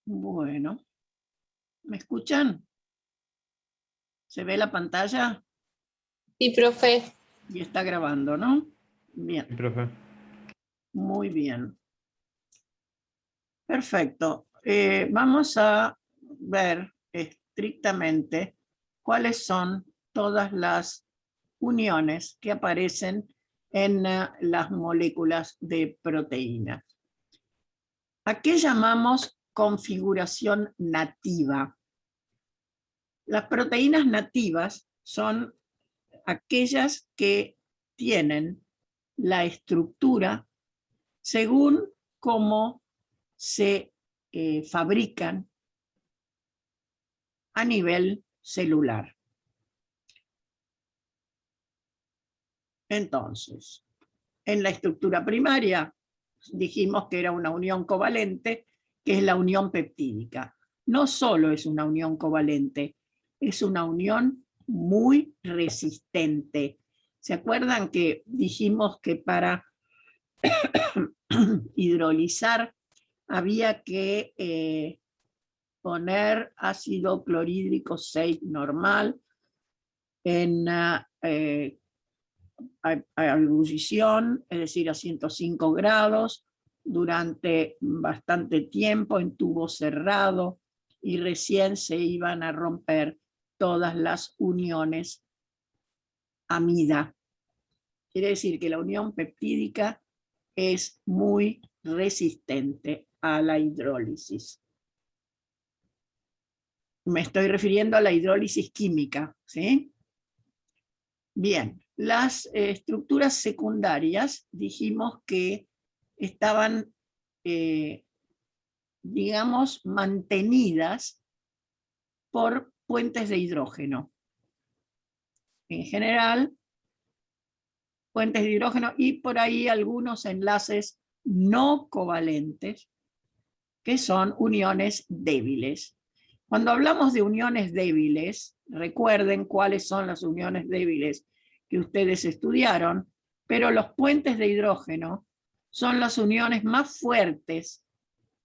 Bueno, ¿me escuchan? ¿Se ve la pantalla? Sí, profe. Y está grabando, ¿no? Sí, Bien, profe. muy bien. Perfecto. Vamos a ver estrictamente cuáles son todas las uniones que aparecen en las moléculas de proteínas. ¿A qué llamamos configuración nativa? Las proteínas nativas son aquellas que tienen la estructura según cómo se fabrican a nivel celular. Entonces, en la estructura primaria dijimos que era una unión covalente, que es la unión peptídica. No solo es una unión covalente, es una unión muy resistente. ¿Se acuerdan que dijimos que para hidrolizar había que poner ácido clorhídrico 6 normal en a ebullición, es decir, a 105 grados, durante bastante tiempo en tubo cerrado, y recién se iban a romper todas las uniones amida. Quiere decir que la unión peptídica es muy resistente a la hidrólisis. Me estoy refiriendo a la hidrólisis química, ¿sí? Bien, las estructuras secundarias dijimos que estaban, digamos, mantenidas por puentes de hidrógeno. En general, puentes de hidrógeno y por ahí algunos enlaces no covalentes, que son uniones débiles. Cuando hablamos de uniones débiles, recuerden cuáles son las uniones débiles que ustedes estudiaron, pero los puentes de hidrógeno son las uniones más fuertes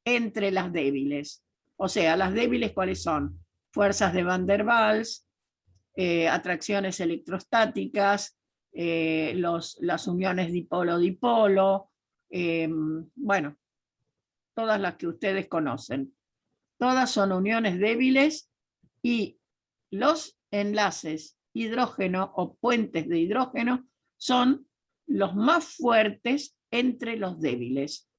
entre las débiles. O sea, las débiles, ¿cuáles son? Fuerzas de Van der Waals, atracciones electrostáticas, las uniones dipolo-dipolo, bueno, todas las que ustedes conocen. Todas son uniones débiles y los enlaces hidrógeno o puentes de hidrógeno son los más fuertes entre los débiles.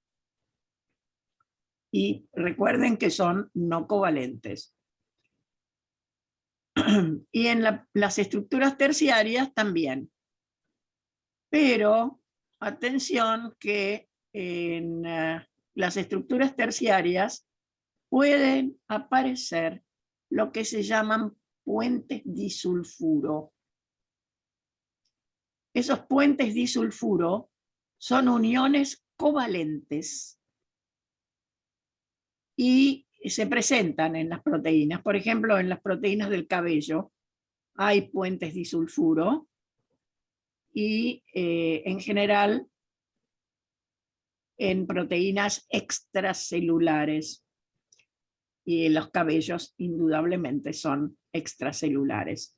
Y recuerden que son no covalentes. Y en las estructuras terciarias también. Pero atención que en las estructuras terciarias pueden aparecer lo que se llaman puentes disulfuro. Esos puentes disulfuro son uniones covalentes y se presentan en las proteínas. Por ejemplo, en las proteínas del cabello hay puentes disulfuro y en general en proteínas extracelulares. Y los cabellos indudablemente son extracelulares.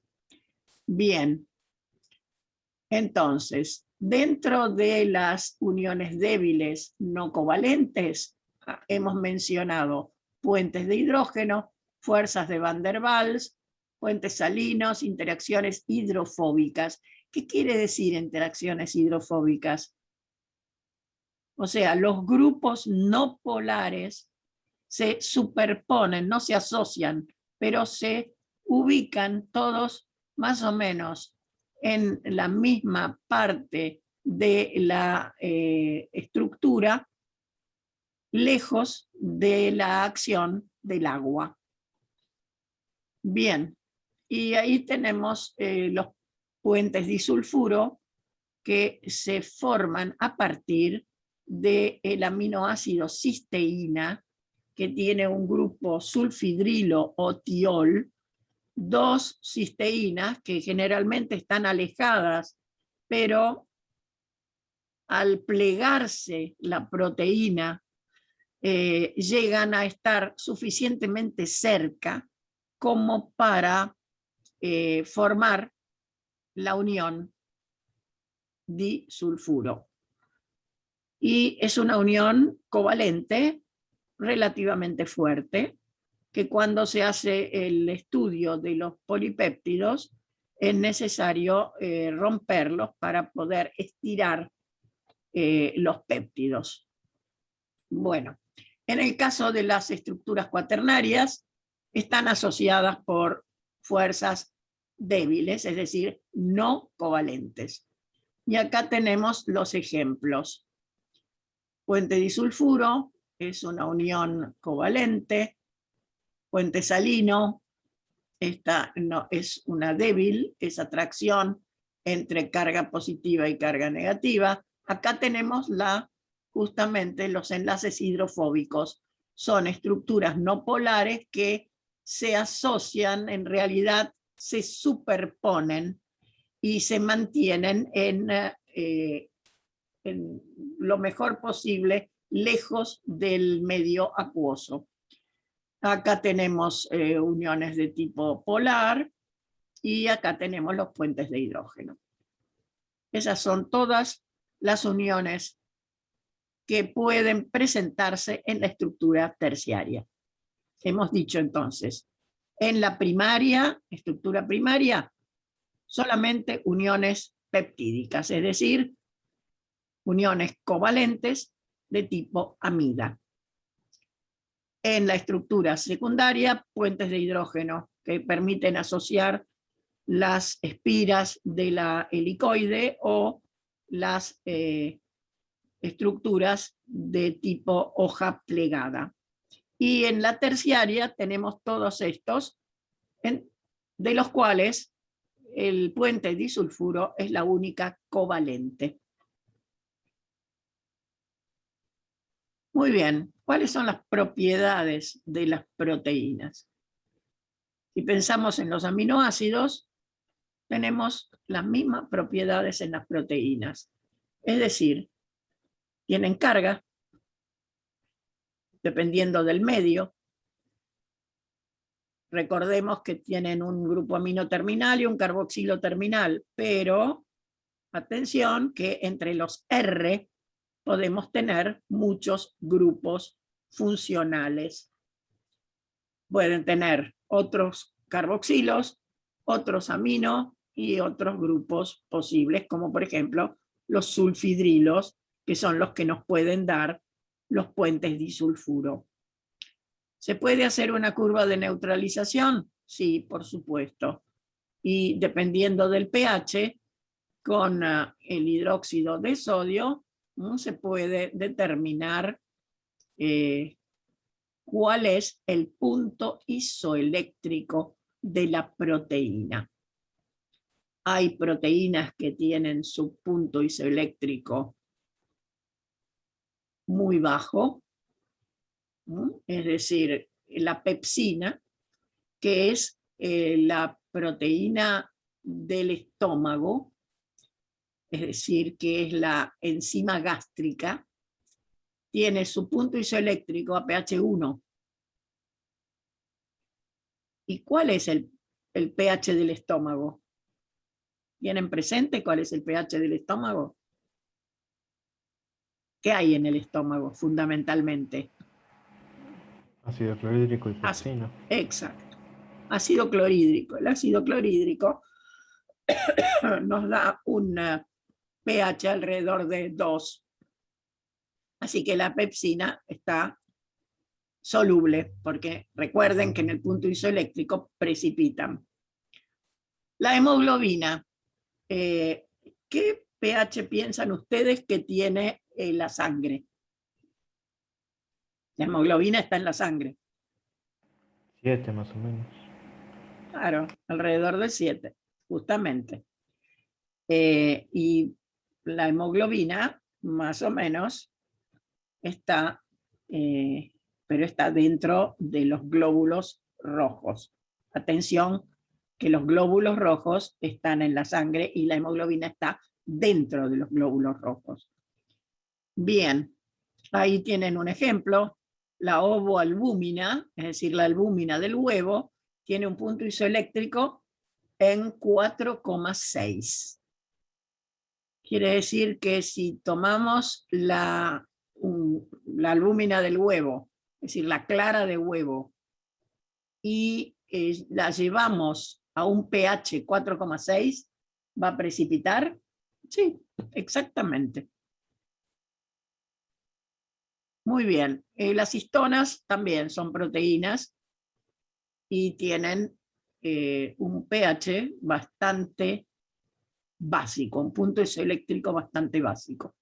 Bien, entonces, dentro de las uniones débiles no covalentes, hemos mencionado puentes de hidrógeno, fuerzas de Van der Waals, puentes salinos, interacciones hidrofóbicas. ¿Qué quiere decir interacciones hidrofóbicas? O sea, los grupos no polares se superponen, no se asocian, pero se ubican todos más o menos en la misma parte de la estructura, lejos de la acción del agua. Bien, y ahí tenemos los puentes disulfuro que se forman a partir del aminoácido cisteína, que tiene un grupo sulfidrilo o tiol, dos cisteínas que generalmente están alejadas, pero al plegarse la proteína llegan a estar suficientemente cerca como para formar la unión disulfuro. Y es una unión covalente relativamente fuerte, que cuando se hace el estudio de los polipéptidos es necesario romperlos para poder estirar los péptidos. Bueno, en el caso de las estructuras cuaternarias, están asociadas por fuerzas débiles, es decir, no covalentes. Y acá tenemos los ejemplos. Puente disulfuro es una unión covalente. Puente salino, esta no, es una débil, es atracción entre carga positiva y carga negativa. Acá tenemos justamente los enlaces hidrofóbicos. Son estructuras no polares que se asocian, en realidad se superponen y se mantienen en lo mejor posible lejos del medio acuoso. Acá tenemos uniones de tipo polar y acá tenemos los puentes de hidrógeno. Esas son todas las uniones que pueden presentarse en la estructura terciaria. Hemos dicho entonces, en la primaria, estructura primaria, solamente uniones peptídicas, es decir, uniones covalentes de tipo amida. En la estructura secundaria, puentes de hidrógeno que permiten asociar las espiras de la helicoide o las estructuras de tipo hoja plegada. Y en la terciaria tenemos todos estos, de los cuales el puente disulfuro es la única covalente. Muy bien, ¿cuáles son las propiedades de las proteínas? Si pensamos en los aminoácidos, tenemos las mismas propiedades en las proteínas. Es decir, tienen carga, dependiendo del medio. Recordemos que tienen un grupo amino terminal y un carboxilo terminal, pero atención que entre los R podemos tener muchos grupos funcionales. Pueden tener otros carboxilos, otros aminos y otros grupos posibles, como por ejemplo los sulfidrilos, que son los que nos pueden dar los puentes disulfuro. ¿Se puede hacer una curva de neutralización? Sí, por supuesto. Y dependiendo del pH, con el hidróxido de sodio, se puede determinar cuál es el punto isoeléctrico de la proteína. Hay proteínas que tienen su punto isoeléctrico muy bajo, es decir, la pepsina, que es la proteína del estómago, es decir, que es la enzima gástrica, tiene su punto isoeléctrico a pH 1. ¿Y cuál es el pH del estómago? ¿Tienen presente cuál es el pH del estómago? ¿Qué hay en el estómago fundamentalmente? Ácido clorhídrico y pepsina. Exacto. Ácido clorhídrico. El ácido clorhídrico nos da un pH alrededor de 2. Así que la pepsina está soluble, porque recuerden que en el punto isoeléctrico precipitan. La hemoglobina. ¿Qué pH piensan ustedes que tiene la sangre? La hemoglobina está en la sangre. 7 más o menos. Claro, alrededor de 7, justamente. Y la hemoglobina, más o menos, está, pero está dentro de los glóbulos rojos. Atención, que los glóbulos rojos están en la sangre y la hemoglobina está dentro de los glóbulos rojos. Bien, ahí tienen un ejemplo la ovoalbúmina, es decir, la albúmina del huevo, tiene un punto isoeléctrico en 4,6. Quiere decir que si tomamos la albúmina del huevo, es decir, la clara de huevo, y la llevamos a un pH 4,6, ¿va a precipitar? Sí, exactamente. Muy bien. Las histonas también son proteínas y tienen un pH bastante básico, un punto isoeléctrico bastante básico.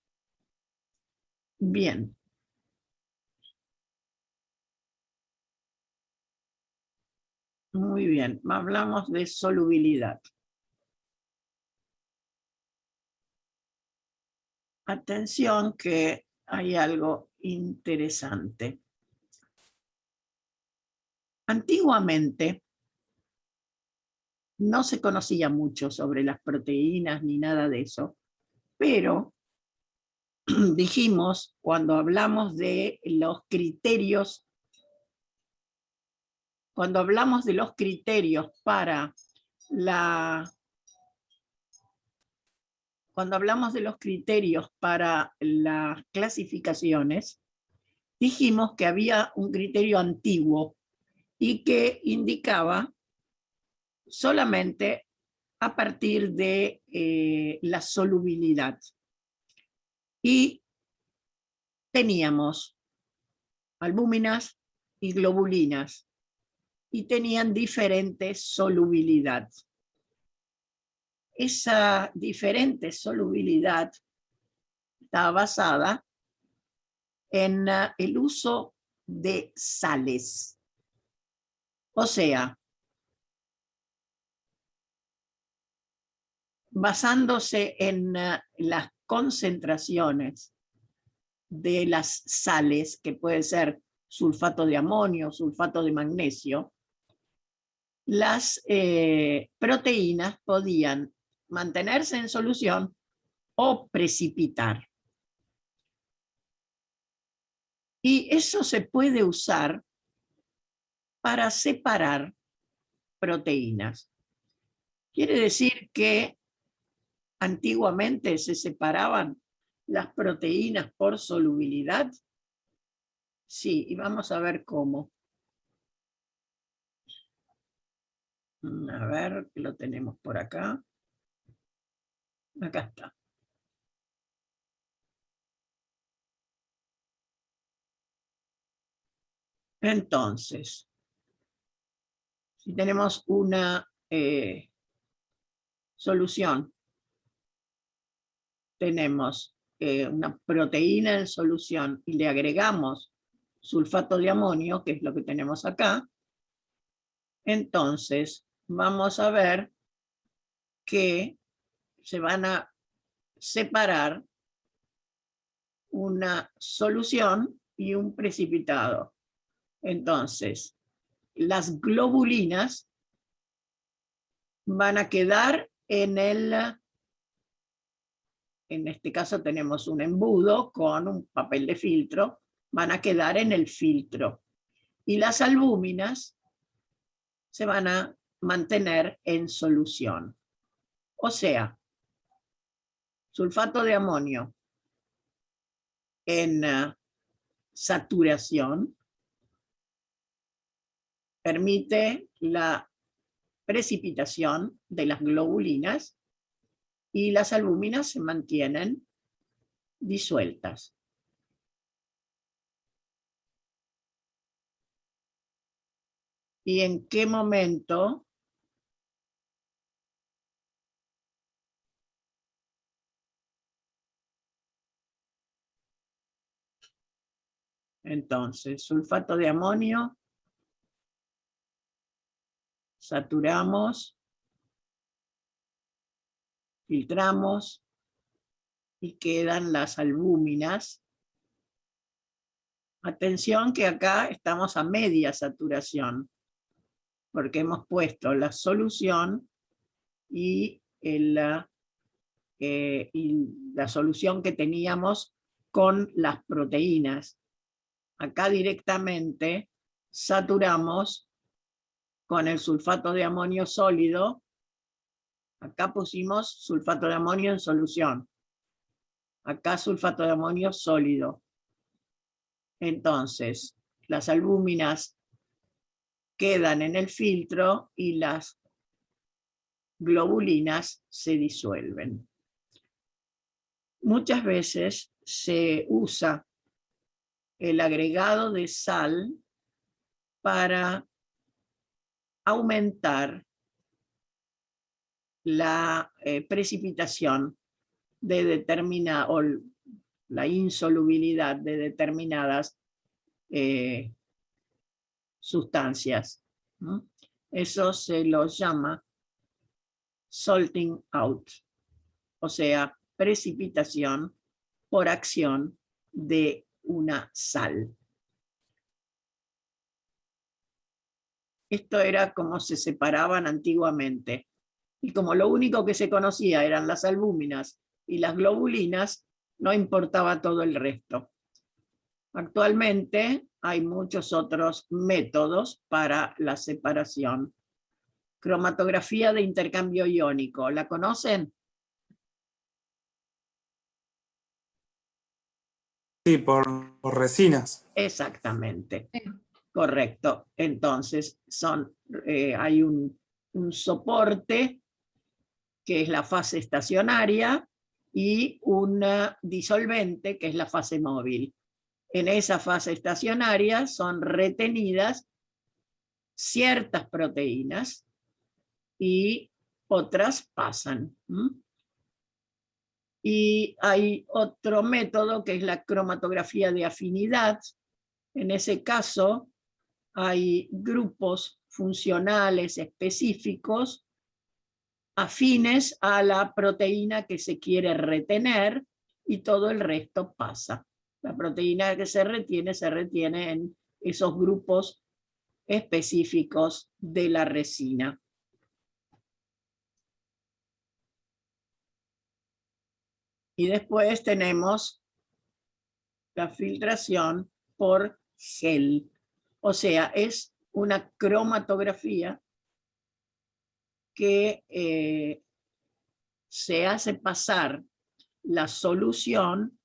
Bien. Muy bien. Hablamos de solubilidad. Atención que hay algo interesante. Antiguamente no se conocía mucho sobre las proteínas ni nada de eso, pero dijimos cuando hablamos de los criterios, para las clasificaciones, dijimos que había un criterio antiguo y que indicaba solamente a partir de la solubilidad. Y teníamos albúminas y globulinas, y tenían diferente solubilidad. Esa diferente solubilidad estaba basada en el uso de sales. O sea, basándose en las concentraciones de las sales, que puede ser sulfato de amonio, sulfato de magnesio, las proteínas podían mantenerse en solución o precipitar. Y eso se puede usar para separar proteínas. Quiere decir que antiguamente se separaban las proteínas por solubilidad. Sí, y vamos a ver cómo. A ver, lo tenemos por acá. Acá está. Entonces, si tenemos una solución, tenemos una proteína en solución y le agregamos sulfato de amonio, que es lo que tenemos acá, entonces vamos a ver que se van a separar una solución y un precipitado. Entonces, las globulinas van a quedar en este caso tenemos un embudo con un papel de filtro, van a quedar en el filtro. Y las albúminas se van a mantener en solución. O sea, sulfato de amonio en saturación permite la precipitación de las globulinas y las albúminas se mantienen disueltas. ¿Y en qué momento entonces sulfato de amonio, saturamos, filtramos y quedan las albúminas? Atención que acá estamos a media saturación, porque hemos puesto la solución y la solución que teníamos con las proteínas. acá directamente saturamos con el sulfato de amonio sólido. Acá pusimos sulfato de amonio en solución. Acá sulfato de amonio sólido. Entonces, las albúminas quedan en el filtro y las globulinas se disuelven. Muchas veces se usa el agregado de sal para aumentar la precipitación de o la insolubilidad de determinadas sustancias. ¿No? Eso se lo llama salting out, o sea, precipitación por acción de una sal. Esto era como se separaban antiguamente. Y como lo único que se conocía eran las albúminas y las globulinas, no importaba todo el resto. Actualmente hay muchos otros métodos para la separación. Cromatografía de intercambio iónico, ¿la conocen? Sí, por resinas. Exactamente, correcto. Entonces hay un soporte que es la fase estacionaria y un disolvente que es la fase móvil. En esa fase estacionaria son retenidas ciertas proteínas y otras pasan. Y hay otro método que es la cromatografía de afinidad. En ese caso hay grupos funcionales específicos afines a la proteína que se quiere retener y todo el resto pasa. La proteína que se retiene en esos grupos específicos de la resina. Y después tenemos la filtración por gel. O sea, es una cromatografía que se hace pasar la solución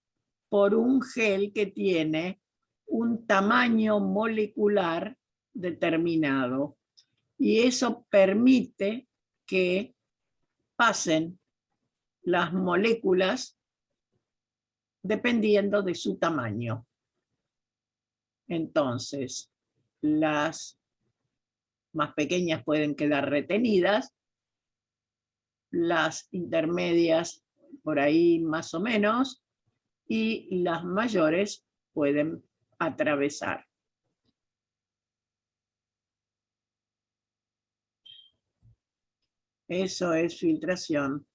por un gel que tiene un tamaño molecular determinado. Y eso permite que pasen las moléculas dependiendo de su tamaño. Entonces, las más pequeñas pueden quedar retenidas, las intermedias por ahí más o menos, y las mayores pueden atravesar. Eso es filtración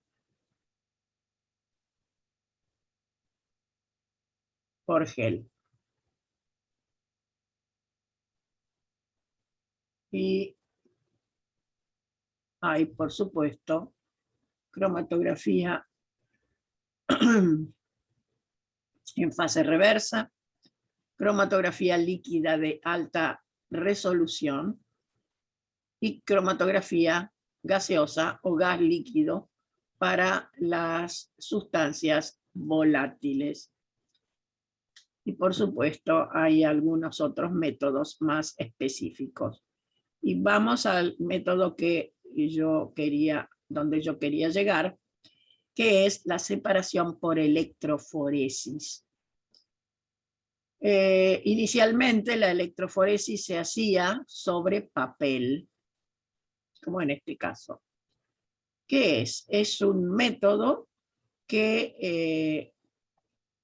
por gel. Y hay, por supuesto, cromatografía en fase reversa, cromatografía líquida de alta resolución y cromatografía gaseosa o gas líquido para las sustancias volátiles. Y por supuesto hay algunos otros métodos más específicos. Y vamos al método que donde yo quería llegar, que es la separación por electroforesis. Inicialmente la electroforesis se hacía sobre papel, como en este caso. ¿Qué es? Es un método que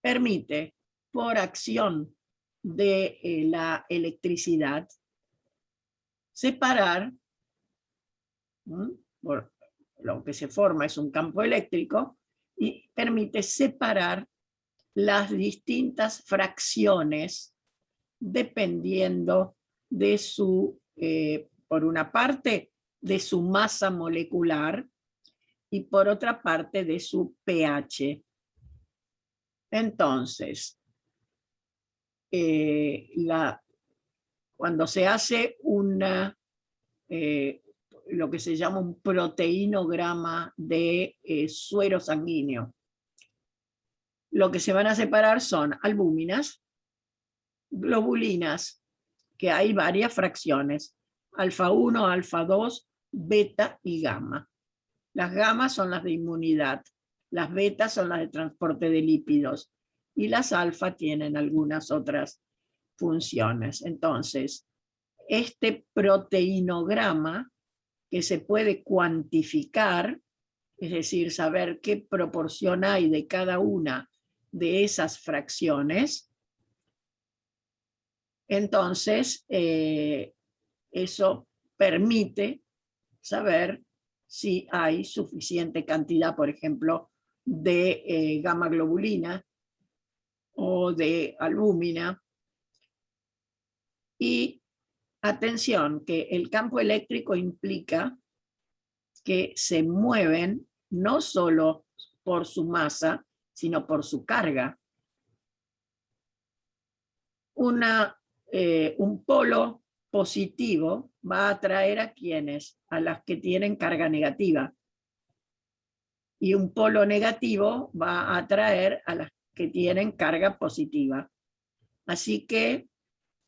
permite, por acción de la electricidad, separar, por lo que se forma es un campo eléctrico, y permite separar las distintas fracciones dependiendo de su, por una parte, de su masa molecular y por otra parte de su pH. Entonces, cuando se hace lo que se llama un proteinograma de suero sanguíneo. Lo que se van a separar son albúminas, globulinas, que hay varias fracciones, alfa 1, alfa 2, beta y gamma. Las gamas son las de inmunidad, las betas son las de transporte de lípidos, y las alfa tienen algunas otras funciones. Entonces, este proteinograma, que se puede cuantificar, es decir, saber qué proporción hay de cada una de esas fracciones, entonces eso permite saber si hay suficiente cantidad, por ejemplo, de gamma globulina o de albúmina. Y atención, que el campo eléctrico implica que se mueven no solo por su masa, sino por su carga. Un polo positivo va a atraer a quienes, a las que tienen carga negativa, y un polo negativo va a atraer a las que tienen carga positiva. Así que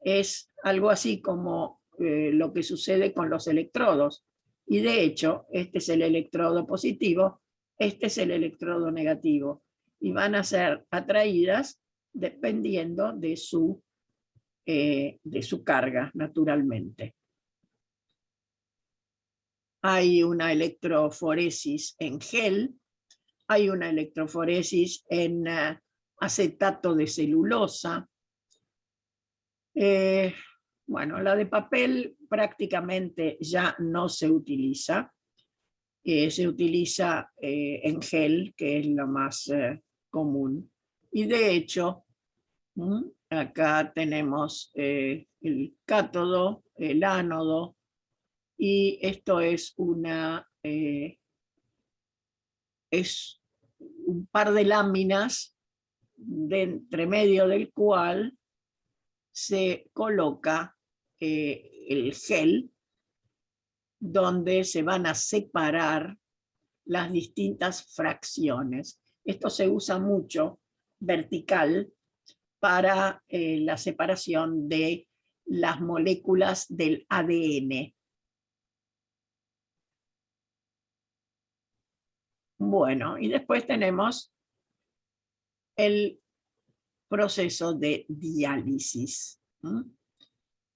es algo así como lo que sucede con los electrodos, y de hecho este es el electrodo positivo, este es el electrodo negativo, y van a ser atraídas dependiendo de su carga, naturalmente. Hay una electroforesis en gel, hay una electroforesis en acetato de celulosa. Bueno, la de papel prácticamente ya no se utiliza. Se utiliza en gel, que es lo más común. Y de hecho, acá tenemos el cátodo, el ánodo, y esto es es un par de láminas de entre medio del cual se coloca el gel, donde se van a separar las distintas fracciones. Esto se usa mucho vertical para la separación de las moléculas del ADN. Bueno, y después tenemos el proceso de diálisis.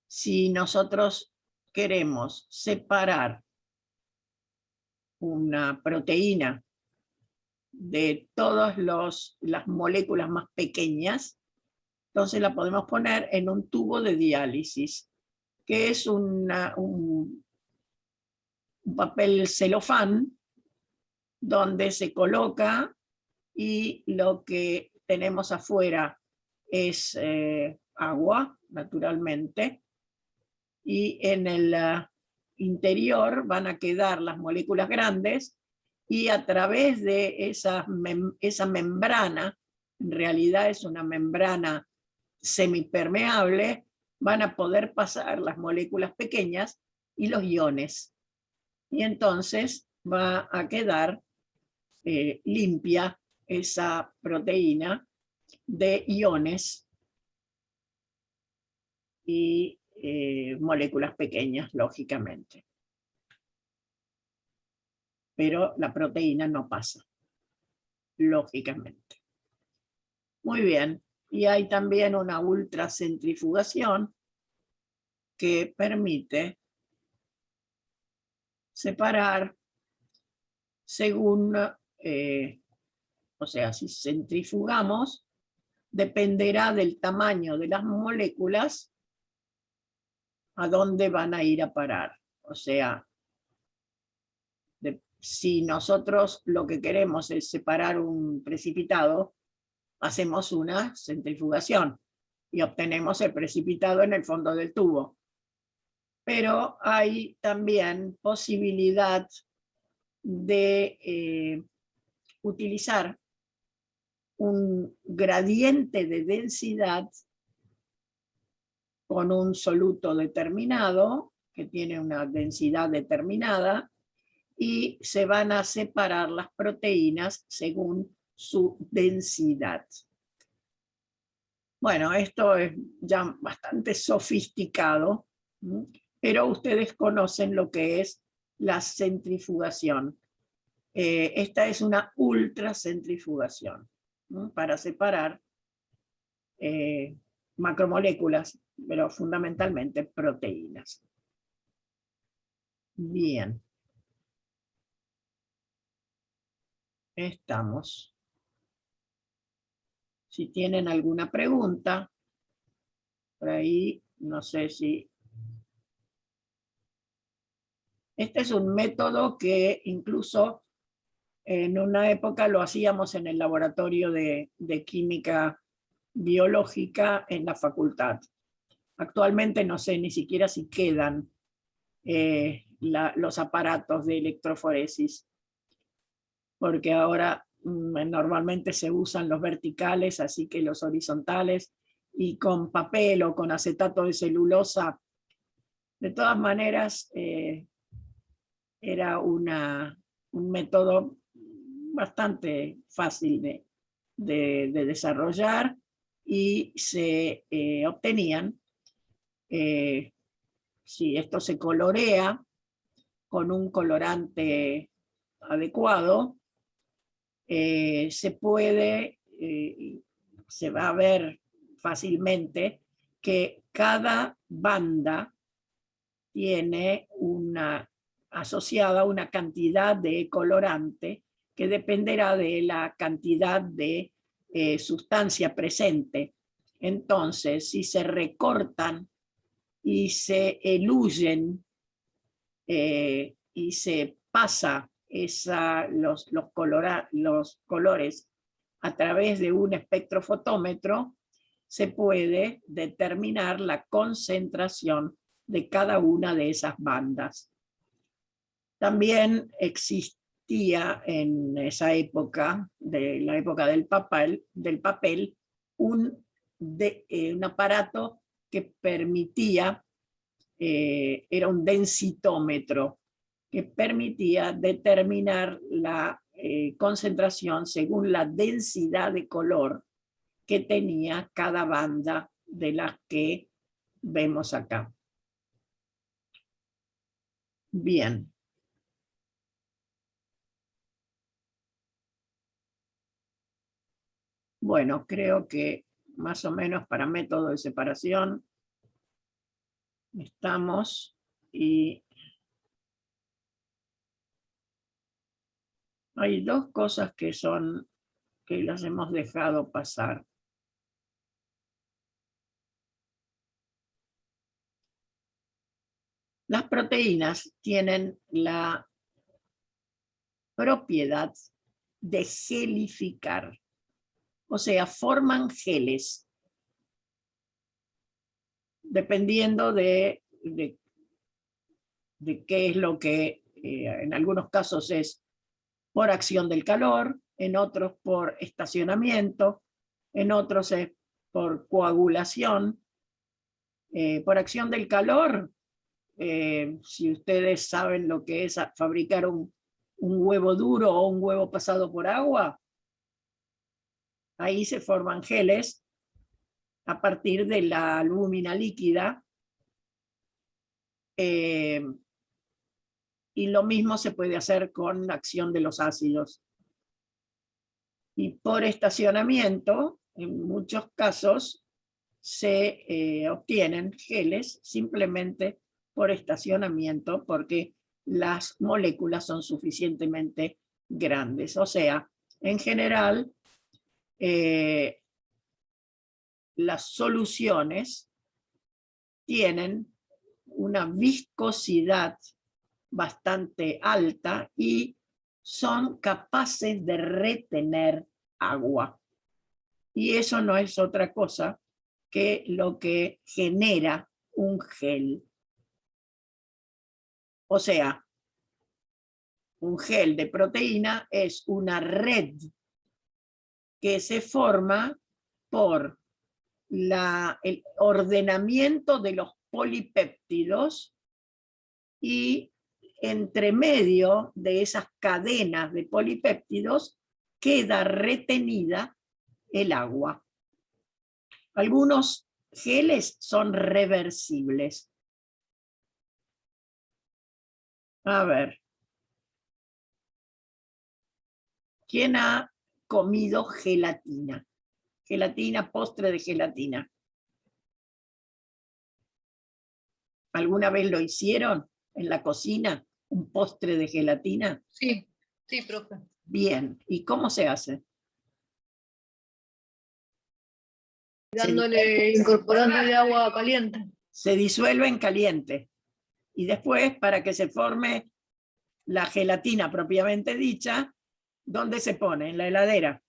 Si nosotros queremos separar una proteína de todas las moléculas más pequeñas, entonces la podemos poner en un tubo de diálisis, que es un papel celofán donde se coloca, y lo que tenemos afuera es agua, naturalmente, y en el interior van a quedar las moléculas grandes, y a través de esa membrana, en realidad es una membrana semipermeable, van a poder pasar las moléculas pequeñas y los iones. Y entonces va a quedar limpia esa proteína de iones y moléculas pequeñas, lógicamente. Pero la proteína no pasa, lógicamente. Muy bien. Y hay también una ultracentrifugación que permite separar según, o sea, si centrifugamos, dependerá del tamaño de las moléculas a dónde van a ir a parar. O sea, si nosotros lo que queremos es separar un precipitado, hacemos una centrifugación y obtenemos el precipitado en el fondo del tubo. Pero hay también posibilidad de utilizar un gradiente de densidad con un soluto determinado, que tiene una densidad determinada, y se van a separar las proteínas según su densidad. Bueno, esto es ya bastante sofisticado, pero ustedes conocen lo que es la centrifugación. Esta es una ultracentrifugación, ¿no? Para separar macromoléculas, pero fundamentalmente proteínas. Bien. Estamos. Si tienen alguna pregunta, por ahí, no sé si... Este es un método que incluso en una época lo hacíamos en el laboratorio de química biológica en la facultad. Actualmente no sé ni siquiera si quedan los aparatos de electroforesis, porque ahora normalmente se usan los verticales, así que los horizontales, y con papel o con acetato de celulosa. De todas maneras, era un método bastante fácil de desarrollar, y se obtenían, si esto se colorea con un colorante adecuado, se va a ver fácilmente que cada banda tiene asociada una cantidad de colorante que dependerá de la cantidad de sustancia presente. Entonces, si se recortan y se eluyen y se pasa los colores a través de un espectrofotómetro, se puede determinar la concentración de cada una de esas bandas. También existía en esa época, la época del papel, un aparato que permitía, era un densitómetro, que permitía determinar la concentración según la densidad de color que tenía cada banda de las que vemos acá. Bien. Bueno, creo que más o menos para método de separación estamos, y hay dos cosas que las hemos dejado pasar. Las proteínas tienen la propiedad de gelificar, o sea, forman geles, dependiendo de qué es lo que en algunos casos es por acción del calor, en otros por estacionamiento, en otros es por coagulación. Por acción del calor, si ustedes saben lo que es fabricar un huevo duro o un huevo pasado por agua, ahí se forman geles a partir de la albúmina líquida, y lo mismo se puede hacer con la acción de los ácidos. Y por estacionamiento, en muchos casos, se obtienen geles simplemente por estacionamiento, porque las moléculas son suficientemente grandes. O sea, en general, las soluciones tienen una viscosidad bastante alta y son capaces de retener agua. Y eso no es otra cosa que lo que genera un gel. O sea, un gel de proteína es una red que se forma por el ordenamiento de los polipéptidos, y entre medio de esas cadenas de polipéptidos queda retenida el agua. Algunos geles son reversibles. A ver. ¿Quién ha comido gelatina? Gelatina, postre de gelatina. ¿Alguna vez lo hicieron en la cocina? ¿Un postre de gelatina? Sí, sí, profe. Bien. ¿Y cómo se hace? Incorporándole agua caliente. Se disuelve en caliente. Y después, para que se forme la gelatina propiamente dicha, ¿dónde se pone? En la heladera.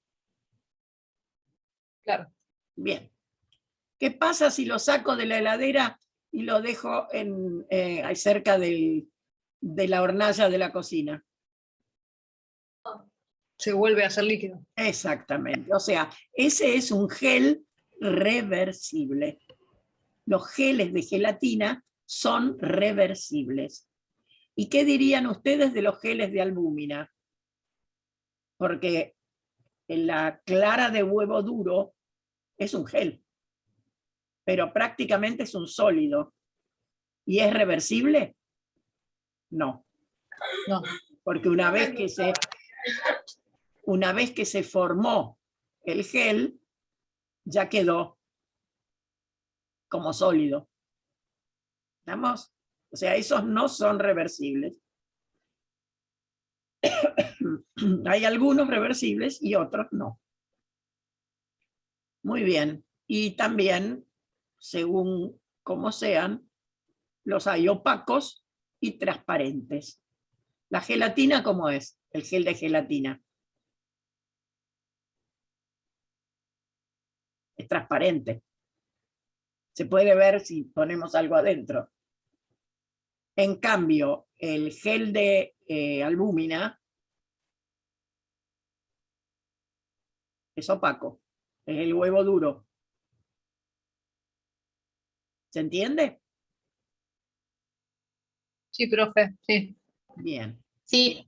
Claro. Bien. ¿Qué pasa si lo saco de la heladera y lo dejo cerca de la hornalla de la cocina? Se vuelve a hacer líquido. Exactamente. O sea, ese es un gel reversible. Los geles de gelatina son reversibles. ¿Y qué dirían ustedes de los geles de albúmina? Porque la clara de huevo duro es un gel, pero prácticamente es un sólido. ¿Y es reversible? No. No. Porque una vez que se formó el gel, ya quedó como sólido. ¿Estamos? O sea, esos no son reversibles. Hay algunos reversibles y otros no. Muy bien. Y también, según como sean, los hay opacos y transparentes. ¿La gelatina cómo es? El gel de gelatina. Es transparente. Se puede ver si ponemos algo adentro. En cambio, el gel de albúmina es opaco. Es el huevo duro. ¿Se entiende? Sí, profe, sí. Bien. Sí,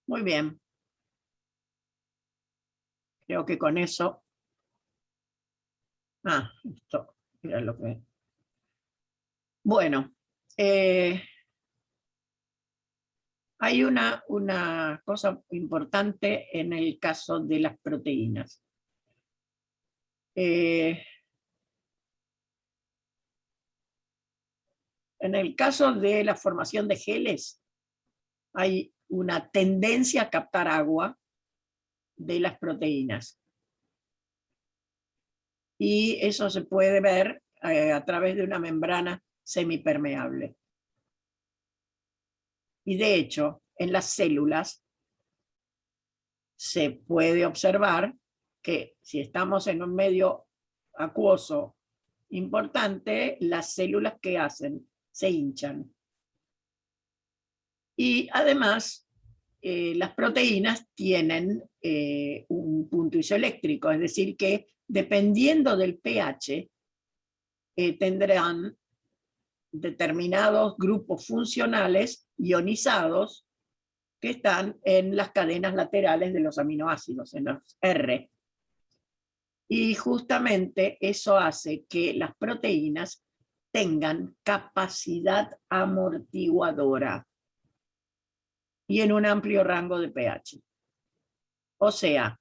Muy bien. Creo que con eso... esto era lo que... Bueno. Hay una cosa importante en el caso de las proteínas. En el caso de la formación de geles, hay una tendencia a captar agua de las proteínas. Y eso se puede ver a través de una membrana semipermeable. Y de hecho, en las células se puede observar que si estamos en un medio acuoso importante, las células que hacen se hinchan. Y además, las proteínas tienen un punto isoeléctrico, es decir, que dependiendo del pH, tendrán determinados grupos funcionales ionizados que están en las cadenas laterales de los aminoácidos, en los R. Y justamente eso hace que las proteínas tengan capacidad amortiguadora y en un amplio rango de pH. O sea,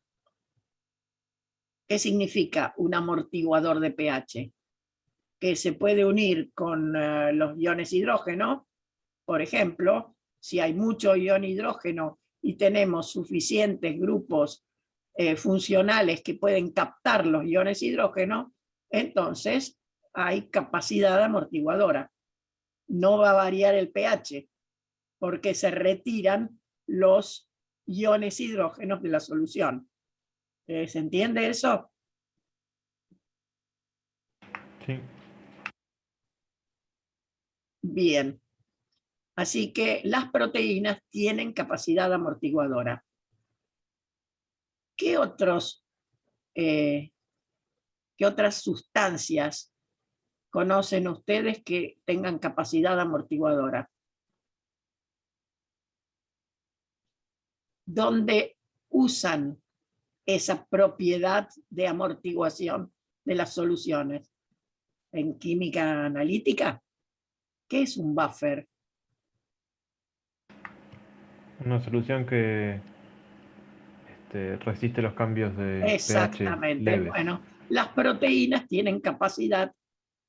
¿qué significa un amortiguador de pH? Que se puede unir con los iones hidrógeno. Por ejemplo, si hay mucho ion hidrógeno y tenemos suficientes grupos funcionales que pueden captar los iones hidrógeno, entonces hay capacidad amortiguadora. No va a variar el pH, porque se retiran los iones hidrógenos de la solución. ¿Se entiende eso? Sí. Bien. Así que las proteínas tienen capacidad amortiguadora. ¿Qué ¿Qué otras sustancias conocen ustedes que tengan capacidad amortiguadora? ¿Dónde usan esa propiedad de amortiguación de las soluciones? ¿En química analítica? ¿Qué es un buffer? Una solución que resiste los cambios de pH Exactamente. leves. Bueno, las proteínas tienen capacidad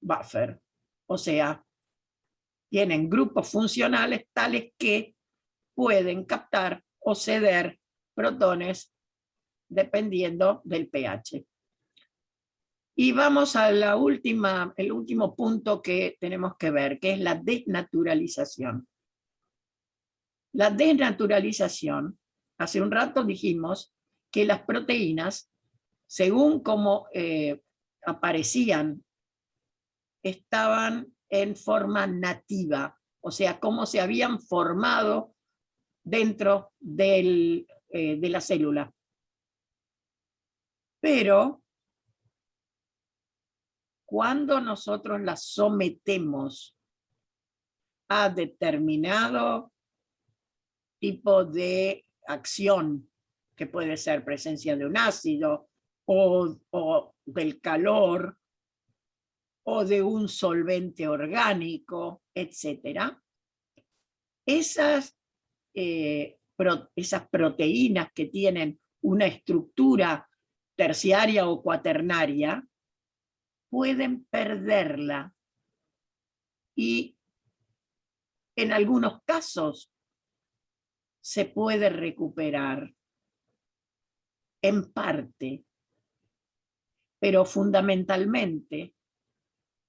buffer, o sea, tienen grupos funcionales tales que pueden captar o ceder protones dependiendo del pH. Y vamos a el último punto que tenemos que ver, que es la desnaturalización. La desnaturalización, hace un rato dijimos que las proteínas, según cómo aparecían, estaban en forma nativa, o sea, cómo se habían formado dentro de la célula. Pero cuando nosotros las sometemos a determinado tipo de acción, que puede ser presencia de un ácido o del calor o de un solvente orgánico, etc. Esas proteínas que tienen una estructura terciaria o cuaternaria pueden perderla y en algunos casos se puede recuperar en parte, pero fundamentalmente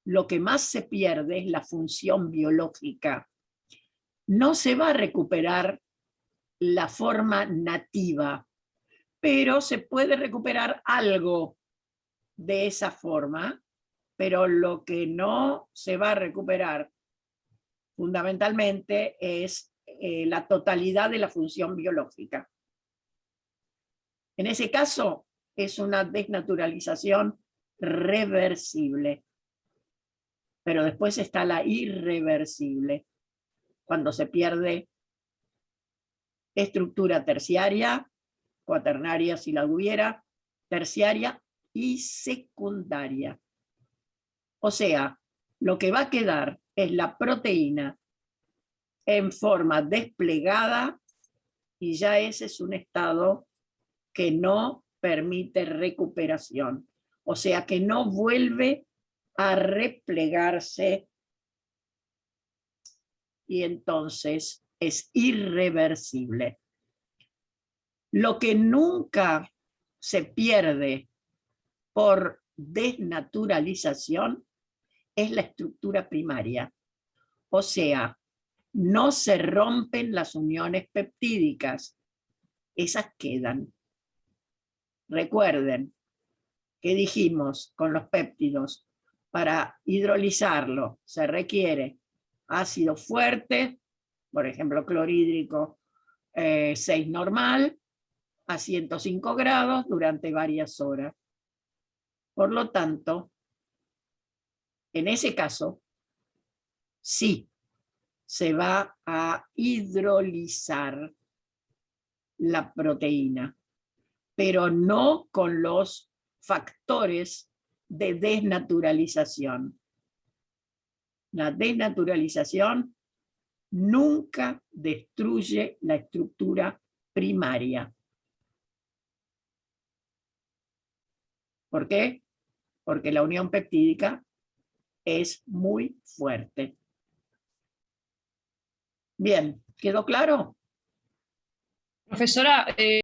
lo que más se pierde es la función biológica. No se va a recuperar la forma nativa, pero se puede recuperar algo de esa forma, pero lo que no se va a recuperar fundamentalmente es la totalidad de la función biológica. En ese caso es una desnaturalización reversible, pero después está la irreversible, cuando se pierde estructura terciaria, cuaternaria si la hubiera, terciaria y secundaria. O sea, lo que va a quedar es la proteína en forma desplegada y ya ese es un estado que no permite recuperación. O sea, que no vuelve a replegarse y entonces es irreversible. Lo que nunca se pierde por desnaturalización es la estructura primaria. O sea, no se rompen las uniones peptídicas. Esas quedan. Recuerden que dijimos con los péptidos, para hidrolizarlo se requiere ácido fuerte, por ejemplo clorhídrico 6 normal, a 105 grados durante varias horas. Por lo tanto, en ese caso, sí se va a hidrolizar la proteína, pero no con los factores de desnaturalización. La desnaturalización nunca destruye la estructura primaria. ¿Por qué? Porque la unión peptídica es muy fuerte. Bien, ¿quedó claro? Profesora,